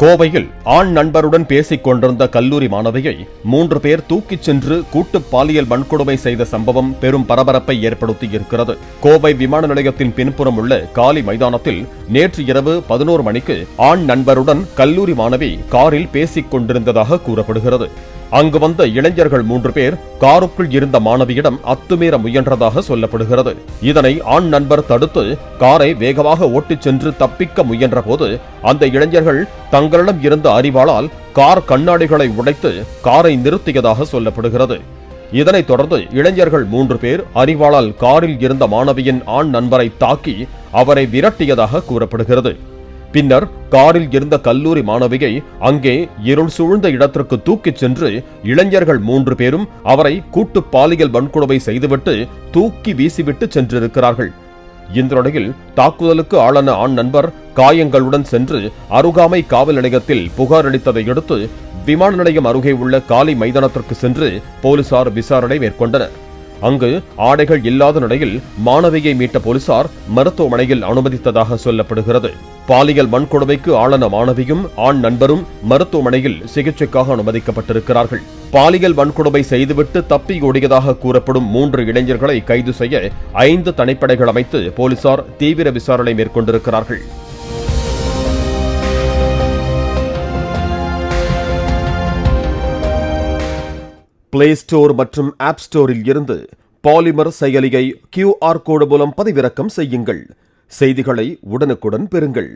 கோவையில் ஆண் நண்பருடன் பேசிக் கொண்டிருந்த கல்லூரி மாணவியை 3 பேர் தூக்கிச் சென்று கூட்டு பாலியல் வன்கொடுமை செய்த சம்பவம் பெரும் பரபரப்பை ஏற்படுத்தியிருக்கிறது. கோவை விமான நிலையத்தின் பின்புறம் உள்ள காலி மைதானத்தில் நேற்று இரவு 11 மணிக்கு ஆண் நண்பருடன் கல்லூரி மாணவி காரில் பேசிக் கொண்டிருந்ததாக கூறப்படுகிறது. அங்கு வந்த இளைஞர்கள் 3 பேர் காருக்குள் இருந்த மாணவியிடம் அத்துமீற முயன்றதாக சொல்லப்படுகிறது. இதனை ஆண் நண்பர் தடுத்து காரை வேகமாக ஓட்டிச் சென்று தப்பிக்க முயன்ற போது அந்த இளைஞர்கள் தங்களிடம் இருந்த அரிவாளால் கார் கண்ணாடிகளை உடைத்து காரை நிறுத்தியதாக சொல்லப்படுகிறது. இதனைத் தொடர்ந்து இளைஞர்கள் 3 பேர் அரிவாளால் காரில் இருந்த மாணவியின் ஆண் நண்பரை தாக்கி அவரை விரட்டியதாக கூறப்படுகிறது. பின்னர் காரில் இருந்த கல்லூரி மாணவியை அங்கே இருள் சூழ்ந்த இடத்திற்கு தூக்கிச் சென்று இளைஞர்கள் 3 பேரும் அவரை கூட்டு பாலியல் வன்கொடுமை செய்துவிட்டு தூக்கி வீசிவிட்டு சென்றிருக்கிறார்கள். இந்த நிலையில் தாக்குதலுக்கு ஆளான ஆண் நண்பர் காயங்களுடன் சென்று அருகாமை காவல் நிலையத்தில் புகார் அளித்ததை அடுத்து விமான நிலையம் அருகே உள்ள காலி மைதானத்திற்கு சென்று போலீசார் விசாரணை மேற்கொண்டனர். அங்கு ஆடைகள் இல்லாத நிலையில் மாணவியை மீட்ட போலீசார் மருத்துவமனையில் அனுமதித்ததாக சொல்லப்படுகிறது. பாலியல் வன்கொடுமைக்கு ஆளான மாணவியும் ஆண் நண்பரும் மருத்துவமனையில் சிகிச்சைக்காக அனுமதிக்கப்பட்டிருக்கிறார்கள். பாலியல் வன்கொடுமை செய்துவிட்டு தப்பி ஓடியதாக கூறப்படும் 3 இளைஞர்களை கைது செய்ய 5 தனிப்படைகள் அமைத்து போலீசார் தீவிர விசாரணை மேற்கொண்டிருக்கிறார்கள். பிளே ஸ்டோர் மற்றும் ஆப் ஸ்டோரில் இருந்து பாலிமர் செயலியை QR கோடு மூலம் பதிவிறக்கம் செய்யுங்கள். செய்திகளை உடனுக்குடன் பெறுங்கள்.